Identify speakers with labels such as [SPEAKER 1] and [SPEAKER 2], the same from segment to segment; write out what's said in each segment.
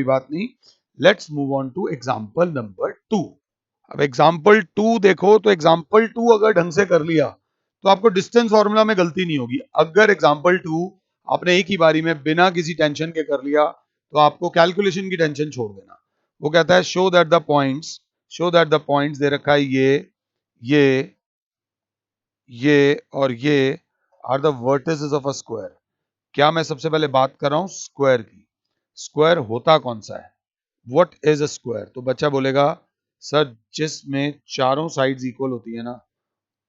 [SPEAKER 1] कोई बात नहीं। Let's move on to example number 2। अब एग्जाम्पल 2 देखो, तो एग्जाम्पल 2 अगर ढंग से कर लिया तो आपको डिस्टेंस फॉर्मूला में गलती नहीं होगी। अगर एग्जाम्पल 2 आपने एक ही बारी में बिना किसी टेंशन के कर लिया तो आपको कैलकुलेशन की टेंशन छोड़ देना। वो कहता है शो दैट द पॉइंट्स दे रखा है ये ये और ये are the vertices of a square. क्या मैं सबसे पहले बात कर रहा हूं स्क्वायर की। स्क्वायर होता कौन सा है? What is a square? तो बच्चा बोलेगा सर जिसमें चारों साइड्स इक्वल होती है ना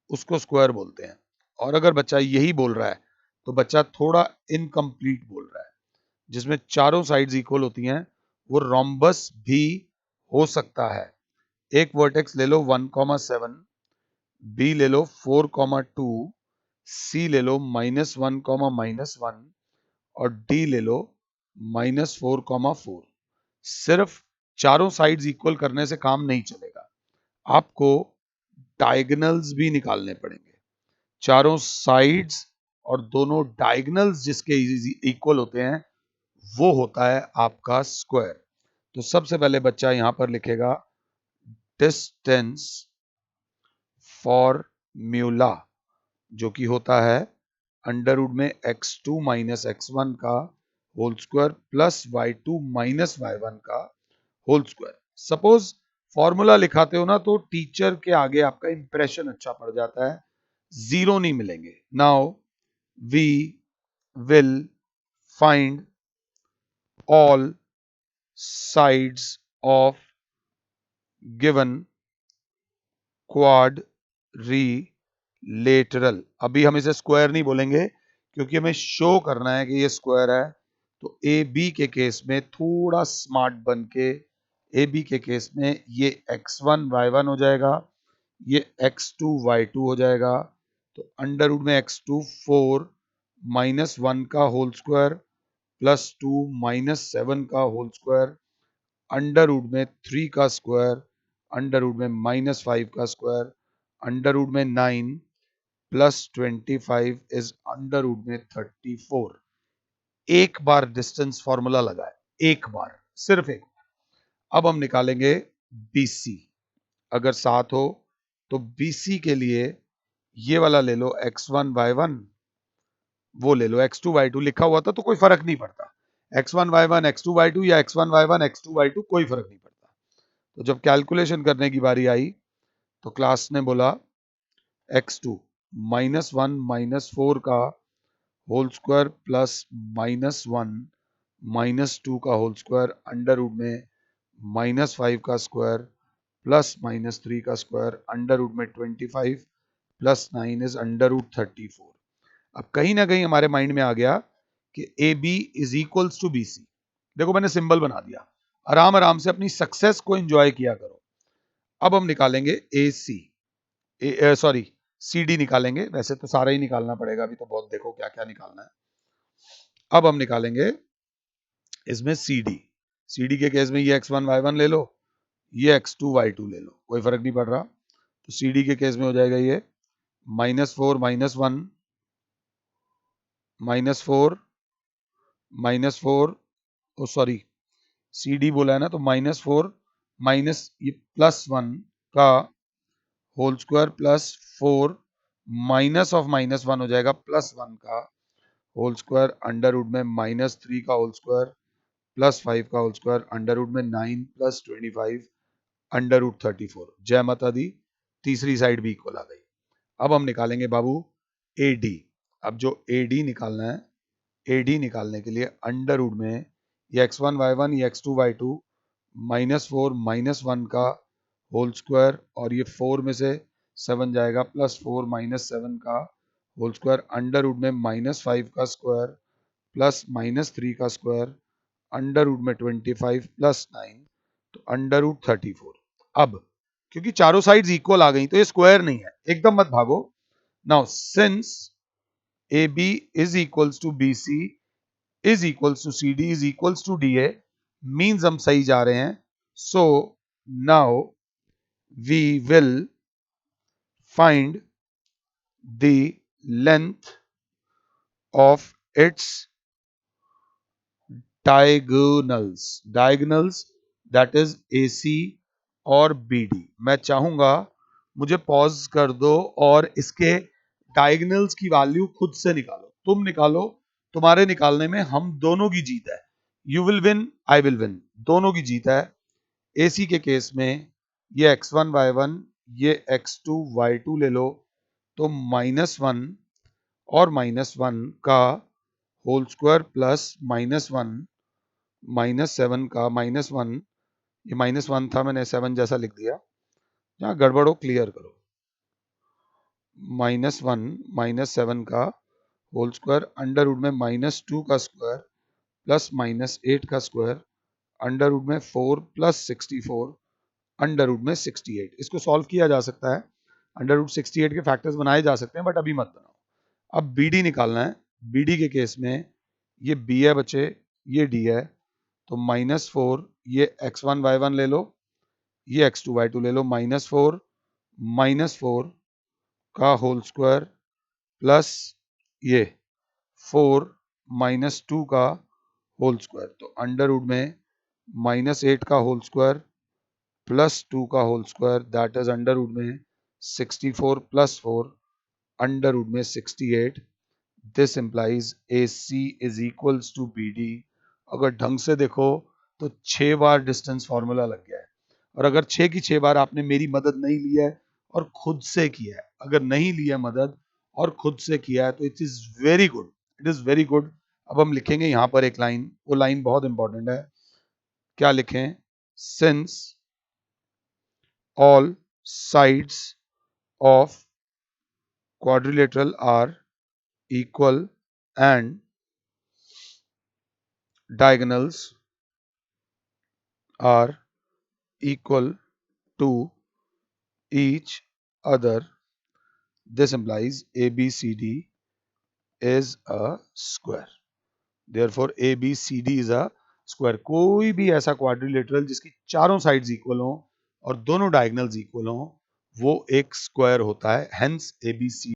[SPEAKER 1] उसको स्क्वायर बोलते हैं। और अगर बच्चा यही बोल रहा है तो बच्चा थोड़ा इनकम्प्लीट बोल रहा है। जिसमें चारों साइड्स इक्वल होती हैं वो रोम्बस भी हो सकता है। एक वर्टेक्स ले लो 1,7, बी ले लो 4,2, सी ले लो -1, और डी ले लो -4,4। सिर्फ चारों साइड्स इक्वल करने से काम नहीं चलेगा, आपको डायगोनल्स भी निकालने पड़ेंगे। चारों साइड्स और दोनों डायगोनल्स जिसके इक्वल होते हैं वो होता है आपका स्क्वायर। तो सबसे पहले बच्चा यहां पर लिखेगा डिस्टेंस फॉर्मूला, जो कि होता है अंडर रूट में x2 माइनस x1 का whole square plus y2 minus y1 का होल स्क्वायर। सपोज फॉर्मूला लिखाते हो ना तो टीचर के आगे आपका इंप्रेशन अच्छा पड़ जाता है, जीरो नहीं मिलेंगे। Now we will find all sides of given quadrilateral. अभी हम इसे स्क्वायर नहीं बोलेंगे क्योंकि हमें शो करना है कि ये स्क्वायर है। तो ए बी के केस में थोड़ा स्मार्ट बन के ए बी के केस में ये x1 y1 हो जाएगा, ये x2 y2 हो जाएगा। तो अंडर रूट में x2 4 -1 का होल स्क्वायर प्लस 2 -7 का होल स्क्वायर अंडर रूट में 3 का स्क्वायर अंडर रूट में -5 का स्क्वायर अंडर रूट में 9 प्लस 25 इज अंडर रूट में 34। एक बार डिस्टेंस फॉर्मूला लगाए, एक बार, सिर्फ एक बार। अब हम निकालेंगे BC। अगर 7 हो तो BC के लिए ये वाला ले लो x1 y1, वो ले लो x2 y2। लिखा हुआ था तो कोई फर्क नहीं पड़ता, x1 y1 x2 y2 या x1 y1 x2 y2 कोई फर्क नहीं पड़ता। तो जब कैलकुलेशन करने की बारी आई तो क्लास ने बोला x2 -1 -4 का होल स्क्वायर प्लस -1 -2 का होल स्क्वायर अंडर रूट में -5 का स्क्वायर प्लस -3 का स्क्वायर अंडर रूट में 25 प्लस 9 इज अंडर रूट 34। अब कहीं ना कहीं हमारे माइंड में आ गया कि A B is equals to B C. देखो मैंने सिंबल बना दिया, आराम आराम से अपनी सक्सेस को एंजॉय किया करो। अब हम निकालेंगे ए सी, सॉरी सी डी निकालेंगे। वैसे तो सारा ही निकालना पड़ेगा, अभी तो बहुत देखो क्या क्या निकालना है। अब हम निकालेंगे इसमें सी डी के केस में ये x1 y1 ले लो, ये x2 y2 ले लो, कोई फर्क नहीं पड़ रहा। तो सी डी के केस में हो जाएगा ये -4 -1 -4 सॉरी सी डी बोला है ना, तो -4 माइनस ये +1 का होल स्क्वायर प्लस 4 -1 हो जाएगा +1 का होल स्क्वायर अंडर रूट में -3 का होल स्क्वायर प्लस 5 का होल स्क्वायर अंडर रूट में 9 प्लस 25 अंडर रूट 34। जय माता दी, तीसरी साइड भी इक्वल आ गई। अब हम निकालेंगे बाबू ए डी। अब जो ए डी निकालना है, ए डी निकालने के लिए अंडर रूट में ये x1 y1 ये x2 y2 -4 -1 का होल स्क्वायर और ये 4 में से 7 जाएगा प्लस 4 -7 का होल स्क्वायर अंडर रूट में -5 का स्क्वायर प्लस -3 का स्क्वायर अंडर रूट में 25 प्लस 9 तो अंडर रूट 34। अब क्योंकि चारों साइड्स इक्वल आ गई तो ये स्क्वायर नहीं है, एकदम मत भागो। Now since A B is equals to B C is equals to C D is equals to D A, means हम सही जा रहे हैं। So now we will find the length of its diagonals that is AC और BD। मैं चाहूंगा मुझे pause कर दो और इसके डायगोनल्स की वैल्यू खुद से निकालो, तुम निकालो, तुम्हारे निकालने में हम दोनों की जीत है। You will win, I will win, दोनों की जीत है। AC के केस में ये x1 y1 ये x2 y2 ले लो, तो -1 और -1 का होल स्क्वायर प्लस -1 -7 का -1, ये -1 था, मैंने 7 जैसा लिख दिया, जहाँ गड़बड़ हो क्लियर करो। -1 -7 का होल स्क्वायर अंडर रूट में -2 का स्क्वायर प्लस -8 का स्क्वायर अंडर रूट में 4 प्लस 64 अंडर रूट में 68। इसको सॉल्व किया जा सकता है, अंडर रूट 68 के फैक्टर्स बनाए जा सकते हैं, बट अभी मत बनाओ। अब BD निकालना है। BD के केस में ये B है बच्चे, ये D है, तो -4 ये x1 y1 ले लो, ये x2 y2 ले लो, -4 का होल स्क्वायर प्लस ये 4 -2 का होल स्क्वायर, तो अंडर रूट में -8 का होल स्क्वायर प्लस 2 का whole square that is under root में 64 प्लस 4 अंडर रूट में 68। This implies AC is equals to BD। अगर ढंग से देखो तो 6 बार डिस्टेंस फॉर्मूला लग गया है, और अगर 6 की 6 बार आपने मेरी मदद नहीं ली है और खुद से किया है, अगर नहीं लिया मदद और खुद से किया है, तो it is very good, it is very good. अब हम लिखेंगे यहाँ पर एक लाइन, वो लाइन बहुत इंपॉर्टेंट है। क्या लिखें? Since all sides of quadrilateral are equal and diagonals are equal to each other, this implies ABCD is a square. Therefore ABCD is a square। कोई भी ऐसा क्वाड्रिलेटरल जिसकी चारों साइड्स इक्वल हो और दोनों डायगोनल्स इक्वल हो, वो एक स्क्वायर होता है। Hence ABC